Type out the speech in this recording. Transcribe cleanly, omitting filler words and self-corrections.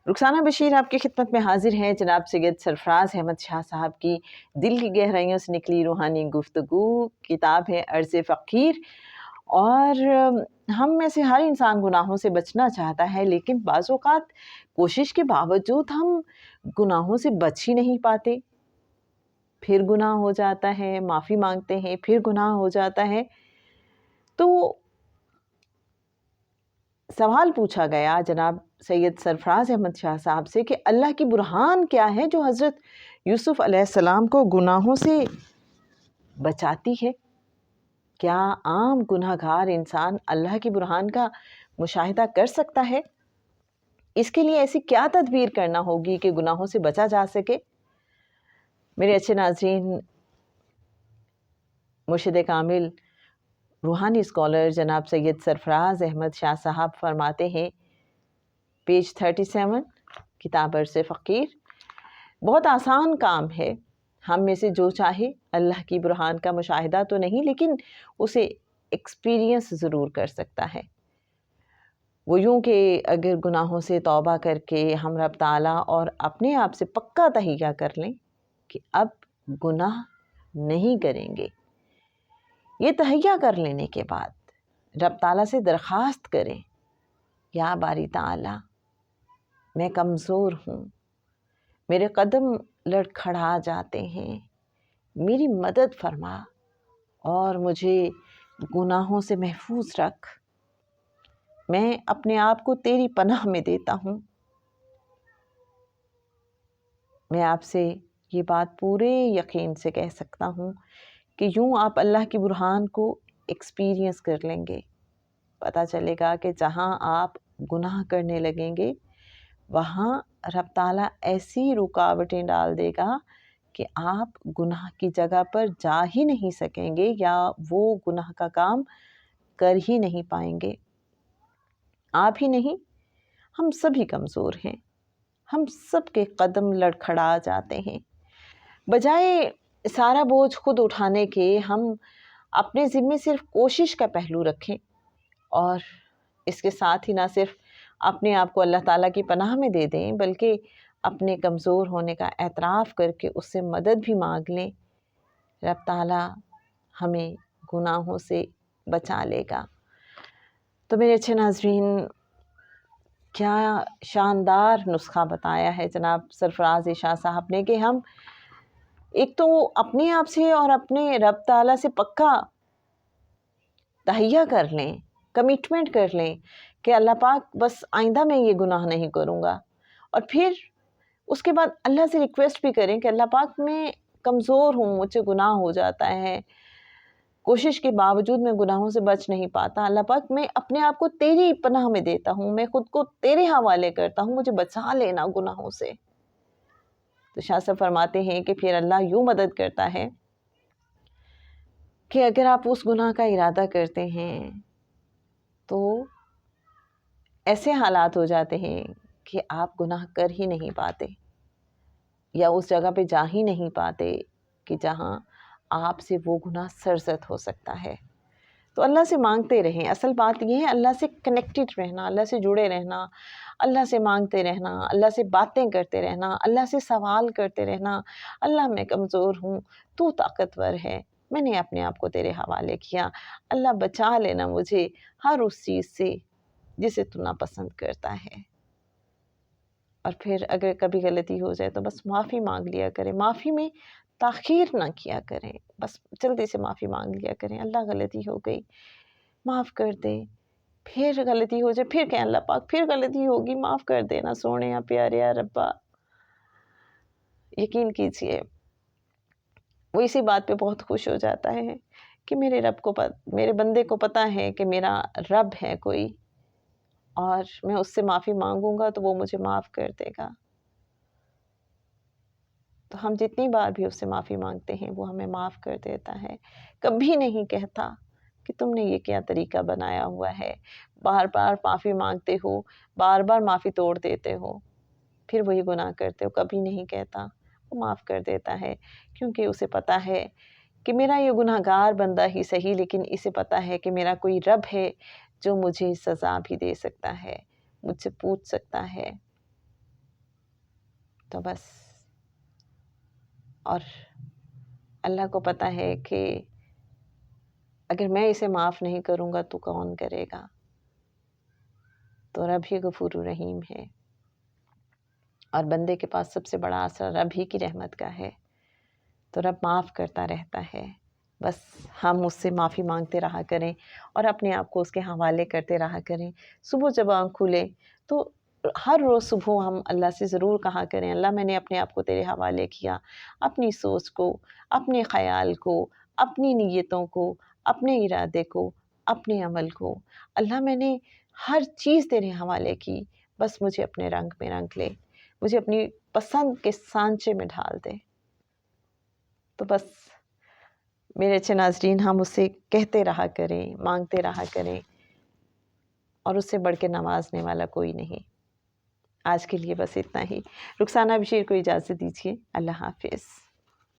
رخسانہ بشیر آپ کی خدمت میں حاضر ہیں۔ جناب سید سرفراز احمد شاہ صاحب کی دل کی گہرائیوں سے نکلی روحانی گفتگو، کتاب ہے عرض فقیر۔ اور ہم میں سے ہر انسان گناہوں سے بچنا چاہتا ہے، لیکن بعض اوقات کوشش کے باوجود ہم گناہوں سے بچ ہی نہیں پاتے۔ پھر گناہ ہو جاتا ہے، معافی مانگتے ہیں، پھر گناہ ہو جاتا ہے۔ تو سوال پوچھا گیا جناب سید سرفراز احمد شاہ صاحب سے کہ اللہ کی برہان کیا ہے جو حضرت یوسف علیہ السلام کو گناہوں سے بچاتی ہے؟ کیا عام گناہ گار انسان اللہ کی برہان کا مشاہدہ کر سکتا ہے؟ اس کے لیے ایسی کیا تدبیر کرنا ہوگی کہ گناہوں سے بچا جا سکے؟ میرے اچھے ناظرین، مرشد کامل روحانی اسکالر جناب سید سرفراز احمد شاہ صاحب فرماتے ہیں، پیج 37 کتاب عرض فقیر، بہت آسان کام ہے۔ ہم میں سے جو چاہے اللہ کی برہان کا مشاہدہ تو نہیں، لیکن اسے ایکسپیرینس ضرور کر سکتا ہے۔ وہ یوں کہ اگر گناہوں سے توبہ کر کے ہم رب تعالیٰ اور اپنے آپ سے پکا تہیہ کر لیں کہ اب گناہ نہیں کریں گے، یہ تہیہ کر لینے کے بعد رب تعالیٰ سے درخواست کریں، یا باری تعالیٰ میں کمزور ہوں، میرے قدم لڑکھڑا جاتے ہیں، میری مدد فرما اور مجھے گناہوں سے محفوظ رکھ۔ میں اپنے آپ کو تیری پناہ میں دیتا ہوں۔ میں آپ سے یہ بات پورے یقین سے کہہ سکتا ہوں کہ یوں آپ اللہ کی برہان کو ایکسپیرینس کر لیں گے۔ پتہ چلے گا کہ جہاں آپ گناہ کرنے لگیں گے وہاں رب تعالیٰ ایسی رکاوٹیں ڈال دے گا کہ آپ گناہ کی جگہ پر جا ہی نہیں سکیں گے، یا وہ گناہ کا کام کر ہی نہیں پائیں گے۔ آپ ہی نہیں، ہم سبھی کمزور ہیں، ہم سب کے قدم لڑکھڑا جاتے ہیں۔ بجائے سارا بوجھ خود اٹھانے کے ہم اپنے ذمے صرف کوشش کا پہلو رکھیں، اور اس کے ساتھ ہی نہ صرف اپنے آپ کو اللہ تعالیٰ کی پناہ میں دے دیں، بلکہ اپنے کمزور ہونے کا اعتراف کر کے اس سے مدد بھی مانگ لیں۔ رب تعالیٰ ہمیں گناہوں سے بچا لے گا۔ تو میرے اچھے ناظرین، کیا شاندار نسخہ بتایا ہے جناب سرفراز شاہ صاحب نے کہ ہم ایک تو اپنے آپ سے اور اپنے رب تعالیٰ سے پکا تہیہ کر لیں، کمٹمنٹ کر لیں کہ اللہ پاک بس آئندہ میں یہ گناہ نہیں کروں گا، اور پھر اس کے بعد اللہ سے ریکویسٹ بھی کریں کہ اللہ پاک میں کمزور ہوں، مجھ سے گناہ ہو جاتا ہے، کوشش کے باوجود میں گناہوں سے بچ نہیں پاتا، اللہ پاک میں اپنے آپ کو تیری پناہ میں دیتا ہوں، میں خود کو تیرے حوالے کرتا ہوں، مجھے بچا لینا گناہوں سے۔ تو شاہ صاحب فرماتے ہیں کہ پھر اللہ یوں مدد کرتا ہے کہ اگر آپ اس گناہ کا ارادہ کرتے ہیں تو ایسے حالات ہو جاتے ہیں کہ آپ گناہ کر ہی نہیں پاتے، یا اس جگہ پہ جا ہی نہیں پاتے کہ جہاں آپ سے وہ گناہ سرزد ہو سکتا ہے۔ تو اللہ سے مانگتے رہیں۔ اصل بات یہ ہے اللہ سے کنیکٹڈ رہنا، اللہ سے جڑے رہنا، اللہ سے مانگتے رہنا، اللہ سے باتیں کرتے رہنا، اللہ سے سوال کرتے رہنا۔ اللہ میں کمزور ہوں، تو طاقتور ہے، میں نے اپنے آپ کو تیرے حوالے کیا، اللہ بچا لینا مجھے ہر اس چیز سے جسے تو ناپسند کرتا ہے۔ اور پھر اگر کبھی غلطی ہو جائے تو بس معافی مانگ لیا کریں، معافی میں تاخیر نہ کیا کریں، بس جلدی سے معافی مانگ لیا کریں، اللہ غلطی ہو گئی معاف کر دے۔ پھر غلطی ہو جائے پھر کہیں اللہ پاک پھر غلطی ہوگی معاف کر دینا سونے یا پیارے یا ربا۔ یقین کیجئے وہ اسی بات پہ بہت خوش ہو جاتا ہے کہ میرے بندے کو پتہ ہے کہ میرا رب ہے کوئی، اور میں اس سے معافی مانگوں گا تو وہ مجھے معاف کر دے گا۔ تو ہم جتنی بار بھی اس سے معافی مانگتے ہیں وہ ہمیں معاف کر دیتا ہے، کبھی نہیں کہتا کہ تم نے یہ کیا طریقہ بنایا ہوا ہے، بار بار معافی مانگتے ہو، بار بار معافی توڑ دیتے ہو، پھر وہی گناہ کرتے ہو، کبھی نہیں کہتا، وہ معاف کر دیتا ہے، کیونکہ اسے پتہ ہے کہ میرا یہ گناہ گار بندہ ہی صحیح، لیکن اسے پتہ ہے کہ میرا کوئی رب ہے جو مجھے سزا بھی دے سکتا ہے، مجھ سے پوچھ سکتا ہے، تو بس، اور اللہ کو پتہ ہے کہ اگر میں اسے معاف نہیں کروں گا تو کون کرے گا. تو رب ہی غفور رحیم ہے، اور بندے کے پاس سب سے بڑا آسرا رب ہی کی رحمت کا ہے. تو رب معاف کرتا رہتا ہے، بس ہم اس سے معافی مانگتے رہا کریں اور اپنے آپ کو اس کے حوالے کرتے رہا کریں. صبح جب آنکھ کھلے تو ہر روز صبح ہم اللہ سے ضرور کہا کریں، اللہ میں نے اپنے آپ کو تیرے حوالے کیا، اپنی سوچ کو، اپنے خیال کو، اپنی نیتوں کو، اپنے ارادے کو، اپنے عمل کو. اللہ میں نے ہر چیز تیرے حوالے کی، بس مجھے اپنے رنگ میں رنگ لے، مجھے اپنی پسند کے سانچے میں ڈھال دے. تو بس میرے اچھے ناظرین، ہم اسے کہتے رہا کریں، مانگتے رہا کریں، اور اس سے بڑھ کے نوازنے والا کوئی نہیں. آج کے لیے بس اتنا ہی. رخسانہ بشیر کو اجازت دیجیے. اللہ حافظ.